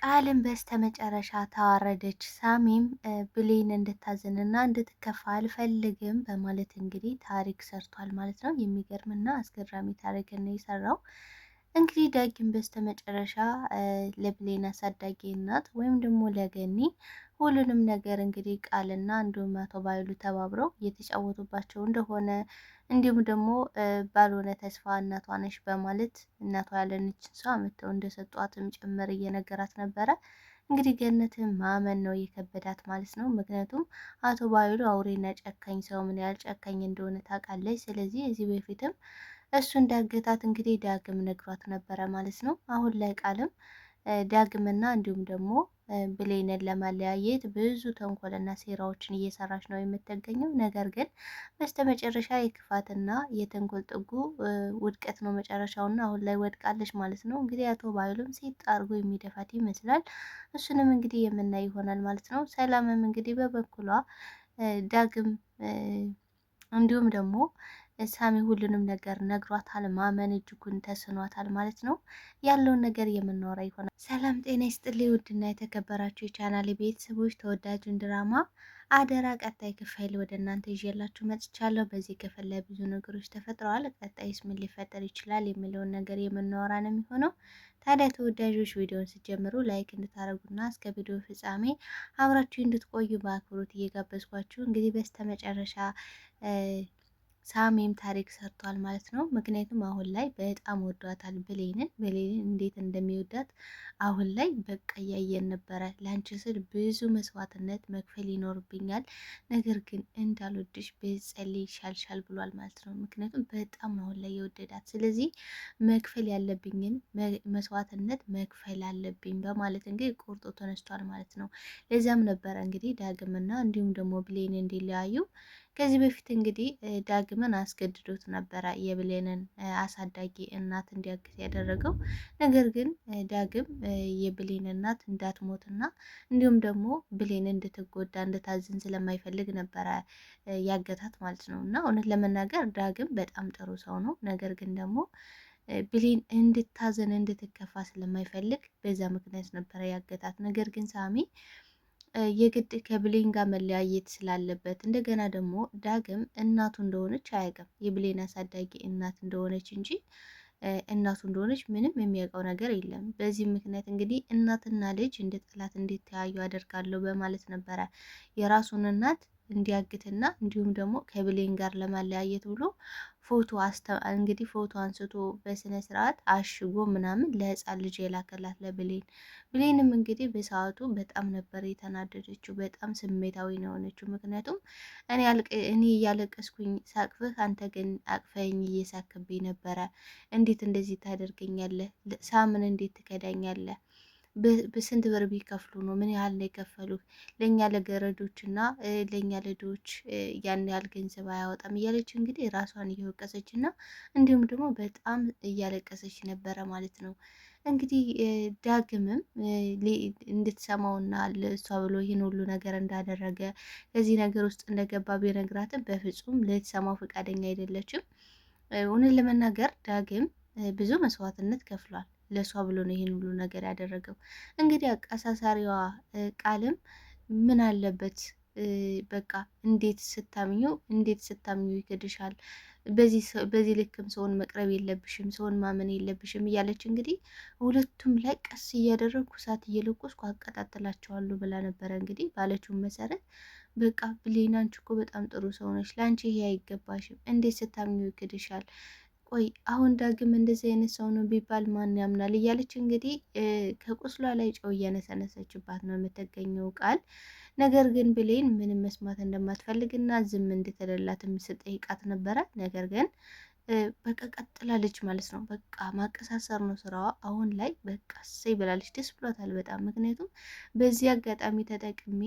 ቃልም በስተመጨረሻ ተዋረደች። ሳሚም ብሌን እንድታዝንና እንድትከፋ አልፈልግም በማለት እንግዲህ ታሪክ ሰርቷል ማለት ነው። የሚገርምና አስገራሚ ታሪክ ነው የሰራው። እንግዲህ ዳጊም በስተመጨረሻ ለብሌን አሳዳጊ እናት ወይም ደግሞ ለገኒ ሁሉንም ነገር እንግዲህ ቃልና እንዲሁም አቶ ባይሉ ተባብረው እየተጫወቱባቸው እንደሆነ እንዲሁም ደግሞ ባልሆነ ተስፋ እናቷ ነሽ በማለት እናቷ ያለነችን ሰው አመተው እንደሰጧትም ጭምር እየነገራት ነበረ። እንግዲህ ገነትን ማመን ነው የከበዳት ማለት ነው። ምክንያቱም አቶ ባይሉ አውሬና ጨካኝ ሰው ምን ያህል ጨካኝ እንደሆነ ታውቃለች። ስለዚህ እዚህ በፊትም እሱ እንዳገታት እንግዲህ ዳግም ነግሯት ነበረ ማለት ነው። አሁን ላይ ቃልም ዳግምና እንዲሁም ደግሞ ብሌንን ለማለያየት ብዙ ተንኮልና ሴራዎችን እየሰራች ነው የምትገኘው። ነገር ግን በስተመጨረሻ የክፋትና የተንኮል ጥጉ ውድቀት ነው መጨረሻውና አሁን ላይ ወድቃለች ማለት ነው። እንግዲህ አቶ ባይሉም ሴት አርጎ የሚደፋት ይመስላል። እሱንም እንግዲህ የምናይ ይሆናል ማለት ነው። ሰላምም እንግዲህ በበኩሏ ዳግም እንዲሁም ደግሞ ሳሚ ሁሉንም ነገር ነግሯታል። ማመን እጅጉን ተስኗታል ማለት ነው። ያለውን ነገር የምናወራ ይሆናል። ሰላም ጤና ይስጥልኝ ውድና የተከበራችሁ የቻናል ቤተሰቦች፣ ተወዳጁን ድራማ አደራ ቀጣይ ክፍል ወደ እናንተ ይዤላችሁ መጥቻለሁ። በዚህ ክፍል ላይ ብዙ ነገሮች ተፈጥረዋል። ቀጣይስ ምን ሊፈጠር ይችላል የሚለውን ነገር የምናወራ ነው የሚሆነው። ታዲያ ተወዳጆች ቪዲዮውን ስትጀምሩ ላይክ እንድታደርጉና እስከ ቪዲዮ ፍጻሜ አብራችሁ እንድትቆዩ በአክብሮት እየጋበዝኳችሁ እንግዲህ በስተመጨረሻ ሳሚም ታሪክ ሰርቷል ማለት ነው። ምክንያቱም አሁን ላይ በጣም ወዷታል ብሌንን እንዴት እንደሚወዳት አሁን ላይ በቃ እያየን ነበረ። ለአንቺ ስል ብዙ መስዋዕትነት መክፈል ይኖርብኛል፣ ነገር ግን እንዳልወድሽ ብጸልይ ይሻልሻል ብሏል ማለት ነው። ምክንያቱም በጣም አሁን ላይ የወደዳት፣ ስለዚህ መክፈል ያለብኝን መስዋዕትነት መክፈል አለብኝ በማለት እንግዲህ ቆርጦ ተነስቷል ማለት ነው። ለዚያም ነበረ እንግዲህ ዳግምና እንዲሁም ደግሞ ብሌን እንዲለያዩ ከዚህ በፊት እንግዲህ ዳግምን አስገድዶት ነበረ የብሌንን አሳዳጊ እናት እንዲያግዝ ያደረገው። ነገር ግን ዳግም የብሌን እናት እንዳትሞትና እንዲሁም ደግሞ ብሌን እንድትጎዳ እንድታዝን ስለማይፈልግ ነበረ ያገታት ማለት ነው። እና እውነት ለመናገር ዳግም በጣም ጥሩ ሰው ነው። ነገር ግን ደግሞ ብሌን እንድታዘን እንድትከፋ ስለማይፈልግ በዛ ምክንያት ነበረ ያገታት። ነገር ግን ሳሚ የግድ ከብሌን ጋር መለያየት ስላለበት እንደገና ደግሞ ዳግም እናቱ እንደሆነች አያውቅም። የብሌን አሳዳጊ እናት እንደሆነች እንጂ እናቱ እንደሆነች ምንም የሚያውቀው ነገር የለም። በዚህ ምክንያት እንግዲህ እናትና ልጅ እንደ ጠላት እንዲተያዩ አደርጋለሁ በማለት ነበረ የራሱን እናት እንዲያግትና እንዲሁም ደግሞ ከብሌን ጋር ለማለያየት ብሎ እንግዲህ ፎቶ አንስቶ በስነ ስርዓት አሽጎ ምናምን ለህፃን ልጅ የላከላት ለብሌን። ብሌንም እንግዲህ በሰዓቱ በጣም ነበር የተናደደችው፣ በጣም ስሜታዊ ነው የሆነችው። ምክንያቱም እኔ እያለቀስኩኝ ሳቅፍህ አንተ ግን አቅፈኝ እየሳክብኝ ነበረ። እንዴት እንደዚህ ታደርገኛለህ? ሳምን እንዴት ትከዳኛለህ? በስንት ብር ቢከፍሉ ነው? ምን ያህል ነው የከፈሉት? ለእኛ ለገረዶች እና ለእኛ ለድሆች ያን ያህል ገንዘብ አያወጣም እያለች እንግዲህ ራሷን እየወቀሰች እና እንዲሁም ደግሞ በጣም እያለቀሰች ነበረ ማለት ነው። እንግዲህ ዳግምም እንድትሰማውና ለእሷ ብሎ ይህን ሁሉ ነገር እንዳደረገ ከዚህ ነገር ውስጥ እንደገባ ቢነግራትም በፍጹም ልትሰማው ፈቃደኛ አይደለችም። እውነት ለመናገር ዳግም ብዙ መስዋዕትነት ከፍሏል። ለእሷ ብሎ ነው ይህን ሁሉ ነገር ያደረገው። እንግዲህ አቀሳሳሪዋ ቃልም ምን አለበት በቃ እንዴት ስታምኙ ይክድሻል፣ በዚህ ልክም ሰውን መቅረብ የለብሽም፣ ሰውን ማመን የለብሽም እያለች እንግዲህ ሁለቱም ላይ ቀስ እያደረግኩ እሳት እየለኮስኩ አቀጣጥላቸዋለሁ ብላ ነበረ። እንግዲህ ባለችውን መሰረት በቃ ብሌን አንቺ እኮ በጣም ጥሩ ሰው ነች፣ ለአንቺ ይሄ አይገባሽም፣ እንዴት ስታምኙ ይክድሻል፣ ቆይ አሁን ዳግም እንደዚህ አይነት ሰው ነው ቢባል ማን ያምናል እያለች እንግዲህ ከቁስሏ ላይ ጨው እየነሰነሰችባት ነው የምትገኘው ቃል። ነገር ግን ብሌን ምንም መስማት እንደማትፈልግና ዝም እንድትልላት ስጠይቃት ነበረ። ነገር ግን በቃ ቀጥላለች ማለት ነው። በቃ ማቀሳሰር ነው ስራዋ አሁን ላይ። በቃ እሰይ ብላለች፣ ደስ ብሏታል በጣም። ምክንያቱም በዚህ አጋጣሚ ተጠቅሜ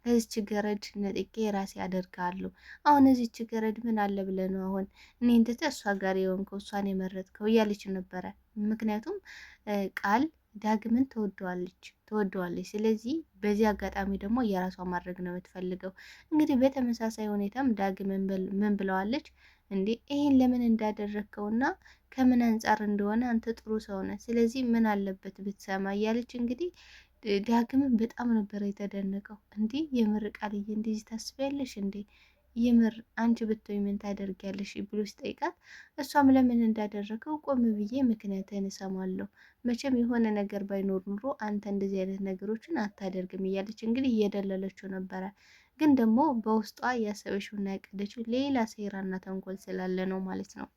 ከዚች ገረድ ነጥቄ ራሴ አደርጋለሁ። አሁን እዚች ገረድ ምን አለ ብለህ ነው አሁን እኔን ትተህ እሷ ጋር የሆንከው እሷን የመረጥከው እያለች ነበረ። ምክንያቱም ቃል ዳግምን ትወደዋለች። ስለዚህ በዚህ አጋጣሚ ደግሞ የራሷ ማድረግ ነው የምትፈልገው። እንግዲህ በተመሳሳይ ሁኔታም ዳግም ምን ብለዋለች? እንዴ ይሄን ለምን እንዳደረግከውና ከምን አንጻር እንደሆነ አንተ ጥሩ ሰው ነህ፣ ስለዚህ ምን አለበት ብትሰማ እያለች እንግዲህ ዳግምን በጣም ነበር የተደነቀው። እንዲህ የምር ቃልዬ እንደዚህ ታስቢያለሽ እንዴ? የምር አንቺ ብትሆኝ ምን ታደርጊያለሽ ብሎ ሲጠይቃት እሷም ለምን እንዳደረገው ቆም ብዬ ምክንያትን እሰማለሁ። መቼም የሆነ ነገር ባይኖር ኑሮ አንተ እንደዚህ አይነት ነገሮችን አታደርግም እያለች እንግዲህ እየደለለችው ነበረ። ግን ደግሞ በውስጧ ያሰበችውና ያቀደችው ሌላ ሴራና ተንኮል ስላለ ነው ማለት ነው።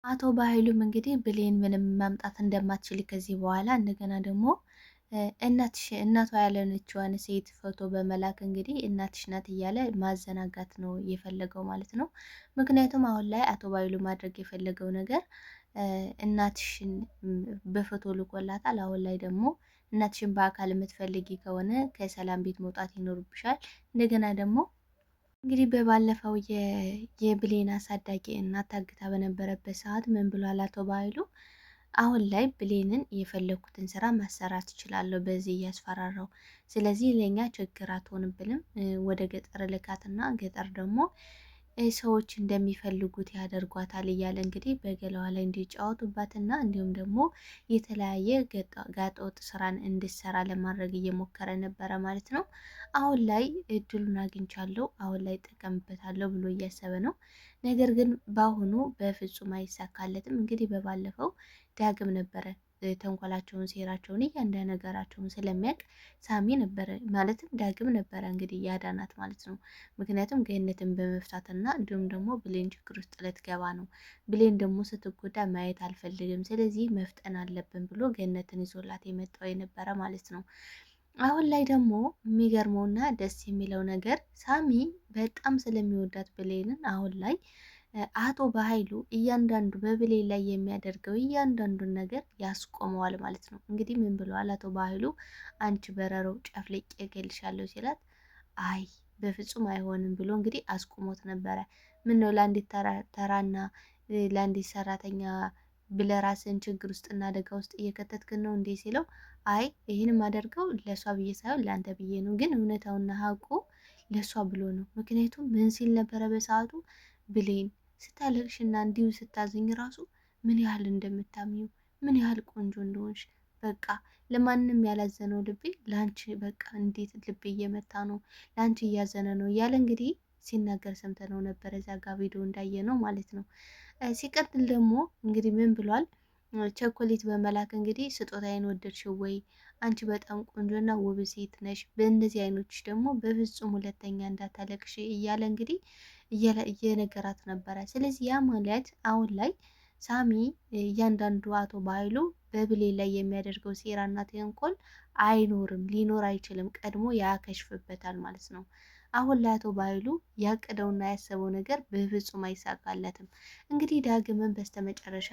አቶ ባህሉም እንግዲህ ብሌን ምንም ማምጣት እንደማትችል ከዚህ በኋላ እንደገና ደግሞ እናቷ ያለነችዋን ሴት ፎቶ በመላክ እንግዲህ እናትሽ ናት እያለ ማዘናጋት ነው የፈለገው ማለት ነው። ምክንያቱም አሁን ላይ አቶ ባይሉ ማድረግ የፈለገው ነገር እናትሽን በፎቶ ልኮላታል። አሁን ላይ ደግሞ እናትሽን በአካል የምትፈልጊ ከሆነ ከሰላም ቤት መውጣት ይኖርብሻል። እንደገና ደግሞ እንግዲህ በባለፈው የብሌን አሳዳጊ እናት ታግታ በነበረበት ሰዓት ምን ብሏል አቶ ባይሉ? አሁን ላይ ብሌንን የፈለግኩትን ስራ ማሰራት እችላለሁ በዚህ እያስፈራራው። ስለዚህ ለእኛ ችግር አትሆንብንም። ወደ ገጠር ልካትና ገጠር ደግሞ ሰዎች እንደሚፈልጉት ያደርጓታል እያለ እንግዲህ በገላዋ ላይ እንዲጫወቱባትና እንዲሁም ደግሞ የተለያየ ጋጠወጥ ስራን እንድሰራ ለማድረግ እየሞከረ ነበረ ማለት ነው። አሁን ላይ እድሉን አግኝቻለሁ፣ አሁን ላይ እጠቀምበታለሁ ብሎ እያሰበ ነው። ነገር ግን በአሁኑ በፍጹም አይሳካለትም። እንግዲህ በባለፈው ዳግም ነበረ ተንኮላቸውን፣ ሴራቸውን እያንዳንዱ ነገራቸውን ስለሚያውቅ ሳሚ ነበረ ማለትም ዳግም ነበረ እንግዲህ ያዳናት ማለት ነው። ምክንያቱም ገነትን በመፍታትና እንዲሁም ደግሞ ብሌን ችግር ውስጥ ልትገባ ነው። ብሌን ደግሞ ስትጎዳ ማየት አልፈልግም፣ ስለዚህ መፍጠን አለብን ብሎ ገነትን ይዞላት የመጣው የነበረ ማለት ነው። አሁን ላይ ደግሞ የሚገርመውና ደስ የሚለው ነገር ሳሚ በጣም ስለሚወዳት ብሌንን አሁን ላይ አቶ በኃይሉ እያንዳንዱ በብሌን ላይ የሚያደርገው እያንዳንዱን ነገር ያስቆመዋል ማለት ነው። እንግዲህ ምን ብለዋል አቶ በኃይሉ? አንቺ በረሮ ጨፍልቄ እገልሻለሁ ሲላት አይ በፍጹም አይሆንም ብሎ እንግዲህ አስቆሞት ነበረ። ምን ነው ለአንዲት ተራና ለአንዲት ሰራተኛ ብለህ ራስን ችግር ውስጥና አደጋ ውስጥ እየከተትክን ነው እንዴ ሲለው አይ ይህንም አደርገው ለእሷ ብዬ ሳይሆን ለአንተ ብዬ ነው። ግን እውነታውና ሀቁ ለእሷ ብሎ ነው። ምክንያቱም ምን ሲል ነበረ በሰዓቱ ብሌን ስታለቅሽና እንዲሁ ስታዝኝ ራሱ ምን ያህል እንደምታምኙ ምን ያህል ቆንጆ እንደሆንሽ በቃ ለማንም ያላዘነው ልቤ ለአንቺ በቃ እንዴት ልቤ እየመታ ነው ለአንቺ እያዘነ ነው እያለ እንግዲህ ሲናገር ሰምተነው ነበረ። እዛ ጋ ቪዲዮ እንዳየ ነው ማለት ነው። ሲቀጥል ደግሞ እንግዲህ ምን ብሏል? ቸኮሌት በመላክ እንግዲህ ስጦታዬን ወደድሽው ወይ? አንቺ በጣም ቆንጆና ውብ ሴት ነሽ። በእነዚህ አይኖች ደግሞ በፍጹም ሁለተኛ እንዳታለቅሽ እያለ እንግዲህ እየነገራት ነበረ። ስለዚህ ያ ማለት አሁን ላይ ሳሚ እያንዳንዱ አቶ በኃይሉ በብሌን ላይ የሚያደርገው ሴራና ተንኮል አይኖርም፣ ሊኖር አይችልም፣ ቀድሞ ያከሽፍበታል ማለት ነው። አሁን ላይ አቶ በኃይሉ ያቀደውና ያሰበው ነገር በፍጹም አይሳካለትም። እንግዲህ ዳግምን በስተመጨረሻ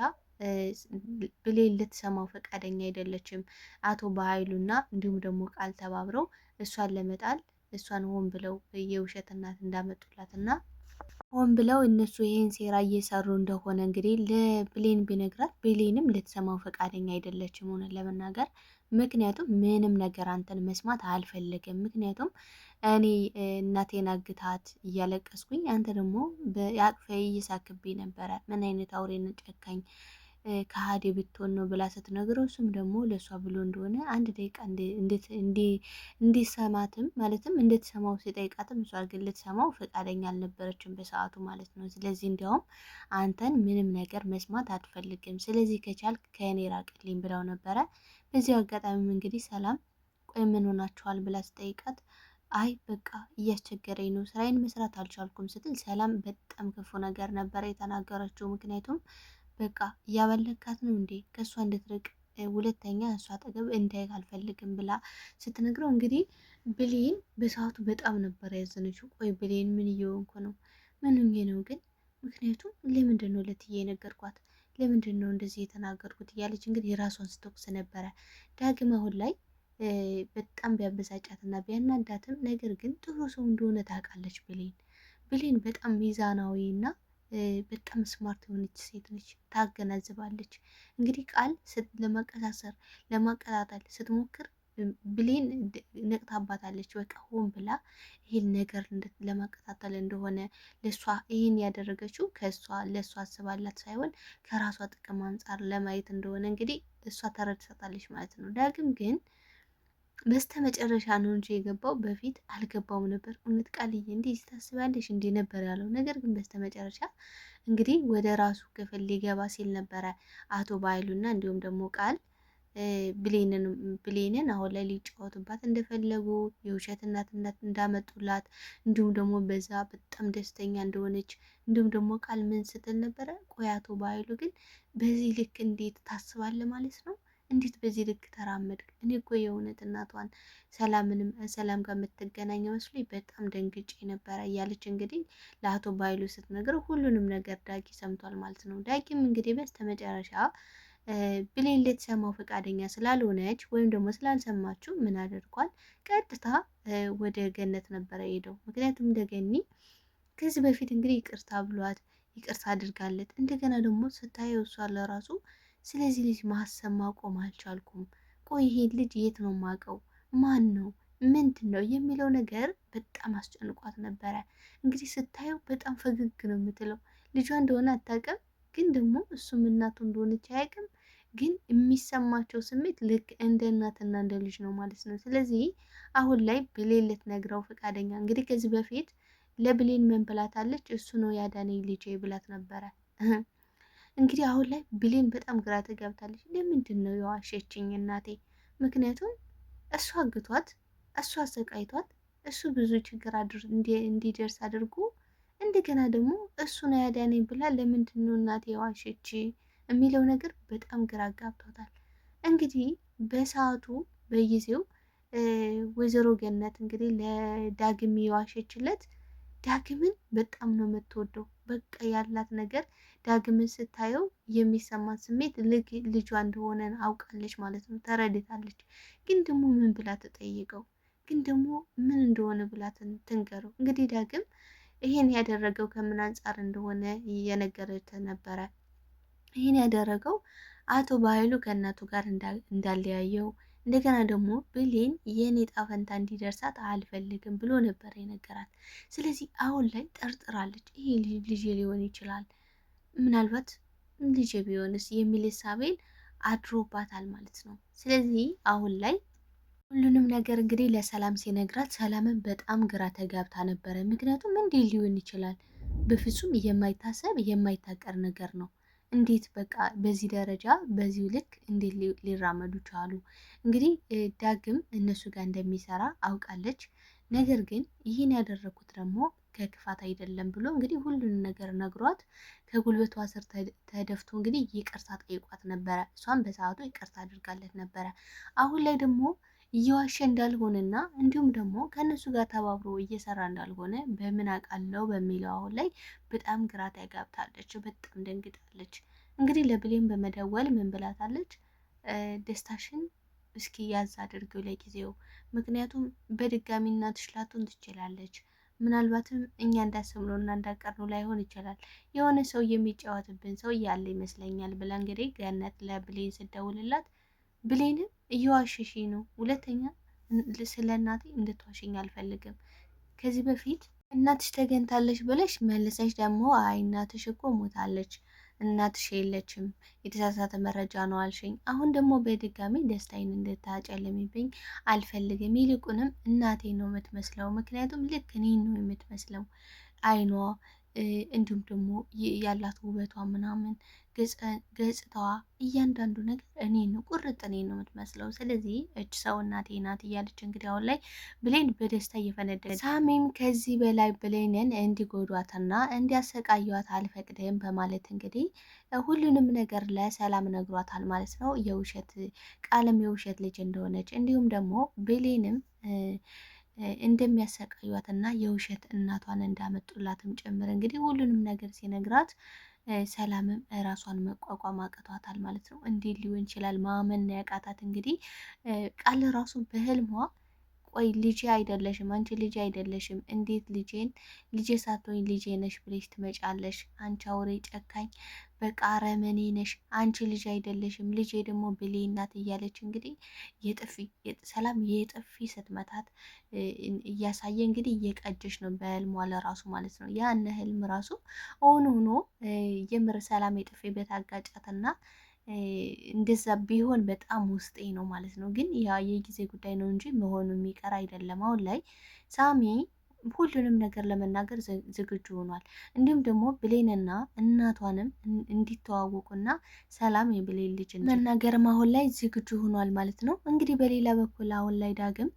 ብሌን ልትሰማው ፈቃደኛ አይደለችም። አቶ በኃይሉና እንዲሁም ደግሞ ቃል ተባብረው እሷን ለመጣል እሷን ሆን ብለው የውሸት እናት እንዳመጡላትና ሆን ብለው እነሱ ይሄን ሴራ እየሰሩ እንደሆነ እንግዲህ ለብሌን ቢነግራት ብሌንም ልትሰማው ፈቃደኛ አይደለችም ሆነ ለመናገር። ምክንያቱም ምንም ነገር አንተን መስማት አልፈልግም። ምክንያቱም እኔ እናቴን አግታት እያለቀስኩኝ አንተ ደግሞ በአቅፌ እየሳክብኝ ነበረ። ምን አይነት አውሬን ጨካኝ ከሀዲ ብትሆን ነው ብላ ስትነግረው እሱም ደግሞ ለእሷ ብሎ እንደሆነ አንድ ደቂቃ እንዲሰማትም ማለትም እንድትሰማው ሲጠይቃትም እሷ ግን ልትሰማው ፈቃደኛ አልነበረችም በሰዓቱ ማለት ነው። ስለዚህ እንዲያውም አንተን ምንም ነገር መስማት አትፈልግም፣ ስለዚህ ከቻልክ ከእኔ ራቅልኝ ብለው ነበረ። በዚሁ አጋጣሚም እንግዲህ ሰላም ቆይ ምን ሆናችኋል ብላ ስጠይቃት አይ በቃ እያስቸገረኝ ነው ስራዬን መስራት አልቻልኩም ስትል ሰላም በጣም ክፉ ነገር ነበረ የተናገረችው። ምክንያቱም በቃ እያበለካት ነው እንዴ ከእሷ እንድትርቅ ሁለተኛ እሷ አጠገብ እንዳይት አልፈልግም ብላ ስትነግረው እንግዲህ ብሌን በሰዓቱ በጣም ነበር ያዘነችው። ቆይ ብሌን ምን እየሆንኩ ነው? ምን ሆኜ ነው ግን? ምክንያቱም ለምንድን ነው ለትዬ የነገርኳት? ለምንድን ነው እንደዚህ የተናገርኩት? እያለች እንግዲህ የራሷን ስትወቅስ ነበረ። ዳግም አሁን ላይ በጣም ቢያበሳጫትና ቢያናዳትም ነገር ግን ጥሩ ሰው እንደሆነ ታውቃለች ብሌን። ብሌን በጣም ሚዛናዊ እና በጣም ስማርት የሆነች ሴት ነች፣ ታገናዝባለች። እንግዲህ ቃል ለማቀሳሰር ለማቀጣጠል ስትሞክር ብሌን ነቅታባታለች። በቃ ሆን ብላ ይህን ነገር ለማቀጣጠል እንደሆነ ለእሷ ይህን ያደረገችው ለእሷ አስባላት ሳይሆን ከራሷ ጥቅም አንጻር ለማየት እንደሆነ እንግዲህ እሷ ተረድታለች ማለት ነው። ዳግም ግን በስተ መጨረሻ ነው እንጂ የገባው፣ በፊት አልገባውም ነበር። እውነት ቃልዬ እንዲህ ታስቢያለሽ እንዲህ ነበር ያለው። ነገር ግን በስተ መጨረሻ እንግዲህ ወደ ራሱ ክፍል ሊገባ ሲል ነበረ አቶ ባይሉና እንዲሁም ደግሞ ቃል ብሌንን አሁን ላይ ሊጫወቱባት እንደፈለጉ የውሸት እናትነት እንዳመጡላት እንዲሁም ደግሞ በዛ በጣም ደስተኛ እንደሆነች እንዲሁም ደግሞ ቃል ምን ስትል ነበረ? ቆይ አቶ ባይሉ ግን በዚህ ልክ እንዴት ታስባለ ማለት ነው? እንዴት በዚህ ልክ ተራመድክ? እኔ እኮ የእውነት እናቷን ሰላም ጋር የምትገናኝ መስሎኝ በጣም ደንግጬ ነበረ እያለች እንግዲህ ለአቶ ባይሉ ስትነግረው ሁሉንም ነገር ዳጊ ሰምቷል ማለት ነው። ዳጊም እንግዲህ በስተመጨረሻ ብሌን ልትሰማው ፈቃደኛ ስላልሆነች ወይም ደግሞ ስላልሰማችው ምን አድርጓል? ቀጥታ ወደ ገነት ነበረ ሄደው። ምክንያቱም እንደገኒ ከዚህ በፊት እንግዲህ ይቅርታ ብሏት ይቅርታ አድርጋለት እንደገና ደግሞ ስታየው እሷ ለራሱ ስለዚህ ልጅ ማሰብ ማቆም አልቻልኩም። ቆይ ይሄ ልጅ የት ነው ማቀው? ማን ነው? ምንድን ነው የሚለው ነገር በጣም አስጨንቋት ነበረ። እንግዲህ ስታየው በጣም ፈገግ ነው የምትለው። ልጇ እንደሆነ አታውቅም፣ ግን ደግሞ እሱም እናቱ እንደሆነች አያውቅም። ግን የሚሰማቸው ስሜት ልክ እንደ እናትና እንደ ልጅ ነው ማለት ነው። ስለዚህ አሁን ላይ ብሌን ልትነግረው ፈቃደኛ እንግዲህ ከዚህ በፊት ለብሌን ምን ብላታለች? እሱ ነው ያዳነኝ ልጄ ብላት ነበረ። እንግዲህ አሁን ላይ ብሌን በጣም ግራ ተጋብታለች። ለምንድን ነው የዋሸችኝ እናቴ? ምክንያቱም እሱ አግቷት፣ እሱ አሰቃይቷት፣ እሱ ብዙ ችግር እንዲደርስ አድርጎ እንደገና ደግሞ እሱ ነው ያዳነኝ ብላ ለምንድን ነው እናቴ የዋሸች የሚለው ነገር በጣም ግራ ጋብቷታል። እንግዲህ በሰዓቱ በጊዜው ወይዘሮ ገነት እንግዲህ ለዳግም የዋሸችለት ዳግምን በጣም ነው የምትወደው። በቃ ያላት ነገር ዳግምን ስታየው የሚሰማት ስሜት ልጇ እንደሆነ አውቃለች ማለት ነው፣ ተረድታለች። ግን ደግሞ ምን ብላ ተጠይቀው? ግን ደግሞ ምን እንደሆነ ብላ ትንገረው? እንግዲህ ዳግም ይሄን ያደረገው ከምን አንጻር እንደሆነ እየነገረች ነበረ። ይህን ያደረገው አቶ ባህሉ ከእናቱ ጋር እንዳለያየው እንደገና ደግሞ ብሌን የኔ ጣፈንታ እንዲደርሳት አልፈልግም ብሎ ነበር የነገራት። ስለዚህ አሁን ላይ ጠርጥራለች። ይሄ ልጅ ሊሆን ይችላል፣ ምናልባት ልጅ ቢሆንስ የሚል ሳቤን አድሮባታል ማለት ነው። ስለዚህ አሁን ላይ ሁሉንም ነገር እንግዲህ ለሰላም ሲነግራት ሰላምን በጣም ግራ ተጋብታ ነበረ። ምክንያቱም እንዴት ሊሆን ይችላል? በፍጹም የማይታሰብ የማይታቀር ነገር ነው። እንዴት በቃ በዚህ ደረጃ በዚሁ ልክ እንዴት ሊራመዱ ቻሉ? እንግዲህ ዳግም እነሱ ጋር እንደሚሰራ አውቃለች። ነገር ግን ይህን ያደረኩት ደግሞ ከክፋት አይደለም ብሎ እንግዲህ ሁሉንም ነገር ነግሯት ከጉልበቷ ስር ተደፍቶ እንግዲህ ይቅርታ ጠይቋት ነበረ። እሷም በሰዓቱ ይቅርታ አድርጋለት ነበረ። አሁን ላይ ደግሞ እየዋሸ እንዳልሆነና እንዲሁም ደግሞ ከእነሱ ጋር ተባብሮ እየሰራ እንዳልሆነ በምን አውቃለው በሚለው አሁን ላይ በጣም ግራ ተጋብታለች። በጣም ደንግጣለች። እንግዲህ ለብሌን በመደወል ምን ብላታለች? ደስታሽን እስኪ ያዝ አድርገው ለጊዜው፣ ምክንያቱም በድጋሚ እናትሽ ላትሆን ትችላለች። ምናልባትም እኛ እንዳሰብነው እና እንዳቀርነው ላይሆን ይችላል። የሆነ ሰው የሚጫወትብን ሰው ያለ ይመስለኛል ብላ እንግዲህ ገነት ለብሌን ስደውልላት ብሌንም እየዋሸሽ ነው፣ ሁለተኛ ስለ እናቴ እንድትዋሽኝ አልፈልግም። ከዚህ በፊት እናትሽ ተገኝታለች ብለሽ መልሰሽ ደግሞ አይ እናትሽ እኮ ሞታለች፣ እናትሽ የለችም፣ የተሳሳተ መረጃ ነው አልሽኝ። አሁን ደግሞ በድጋሚ ደስታዬን እንድታጨልሚብኝ አልፈልግም። ይልቁንም እናቴ ነው የምትመስለው፣ ምክንያቱም ልክ እኔን ነው የምትመስለው አይኗ እንዲሁም ደግሞ ያላት ውበቷ ምናምን ገጽታዋ እያንዳንዱ ነገር እኔ ነው ቁርጥ እኔ ነው የምትመስለው። ስለዚህ እች ሰው እናቴ ናት እያለች እንግዲህ አሁን ላይ ብሌን በደስታ እየፈነደቀ፣ ሳሚም ከዚህ በላይ ብሌንን እንዲጎዷትና እንዲያሰቃዩት አልፈቅድም በማለት እንግዲህ ሁሉንም ነገር ለሰላም ነግሯታል ማለት ነው። የውሸት ቃልም የውሸት ልጅ እንደሆነች እንዲሁም ደግሞ ብሌንም እንደሚያሰቃዩት እና የውሸት እናቷን እንዳመጡላትም ጭምር እንግዲህ ሁሉንም ነገር ሲነግራት ሰላምም ራሷን መቋቋም አቅቷታል ማለት ነው። እንዴት ሊሆን ይችላል ማመን ያቃታት እንግዲህ ቃል ራሱ በህልሟ ቆይ ልጄ አይደለሽም፣ አንቺ ልጄ አይደለሽም። እንዴት ልጄ ሳትሆኝ ልጄ ነሽ ብለሽ ትመጫለሽ? አንቺ አውሬ ጨካኝ፣ በቃ አረመኔ ነሽ። አንቺ ልጅ አይደለሽም፣ ልጄ ደግሞ ብሌን ናት እያለች እንግዲህ ሰላም የጥፊ ስትመታት እያሳየ እንግዲህ እየቀጀች ነው በህልሟ ለራሱ ማለት ነው። ያን ህልም ራሱ ሆኖ የምር ሰላም የጥፊ ቤት አጋጫትና እንደዛ ቢሆን በጣም ውስጤ ነው ማለት ነው። ግን ያ የጊዜ ጉዳይ ነው እንጂ መሆኑ የሚቀር አይደለም። አሁን ላይ ሳሚ ሁሉንም ነገር ለመናገር ዝግጁ ሆኗል። እንዲሁም ደግሞ ብሌንና እናቷንም እንዲተዋወቁና ሰላም የብሌን ልጅ መናገርም አሁን ላይ ዝግጁ ሆኗል ማለት ነው። እንግዲህ በሌላ በኩል አሁን ላይ ዳግም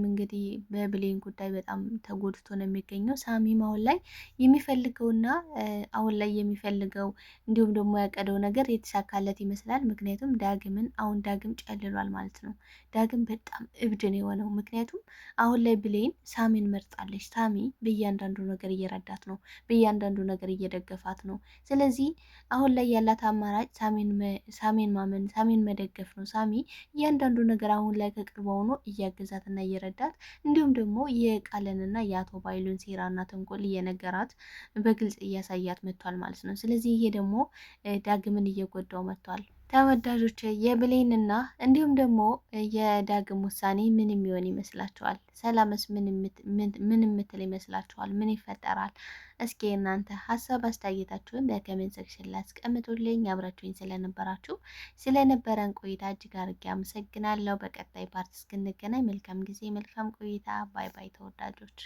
እንግዲህ በብሌን ጉዳይ በጣም ተጎድቶ ነው የሚገኘው። ሳሚም አሁን ላይ የሚፈልገውና አሁን ላይ የሚፈልገው እንዲሁም ደግሞ ያቀደው ነገር የተሳካለት ይመስላል። ምክንያቱም ዳግም ጨልሏል ማለት ነው። ዳግም በጣም እብድ ነው የሆነው። ምክንያቱም አሁን ላይ ብሌን ሳሚን መርጣለች። ሳሚ በእያንዳንዱ ነገር እየረዳት ነው፣ በእያንዳንዱ ነገር እየደገፋት ነው። ስለዚህ አሁን ላይ ያላት አማራጭ ሳሚን ማመን፣ ሳሚን መደገፍ ነው። ሳሚ እያንዳንዱ ነገር አሁን ላይ ከቅርብ ሆኖ እያገዛትና እየረዳት እንዲሁም ደግሞ የቃለንና የአቶ ባይሉን ሴራና ተንኮል እየነገራት በግልጽ እያሳያት መጥቷል ማለት ነው። ስለዚህ ይሄ ደግሞ ዳግምን እየጎዳው መጥቷል። ተወዳጆች የብሌንና እንዲሁም ደግሞ የዳግም ውሳኔ ምን የሚሆን ይመስላችኋል? ሰላምስ ምን የምትል ይመስላችኋል? ምን ይፈጠራል? እስኪ እናንተ ሀሳብ አስተያየታችሁን በኮሜንት ሴክሽን ላይ አስቀምጡልኝ። አብራችሁኝ ስለነበረን ቆይታ እጅግ አድርጌ አመሰግናለሁ። በቀጣይ ፓርት እስክንገናኝ መልካም ጊዜ፣ መልካም ቆይታ። ባይ ባይ ተወዳጆች።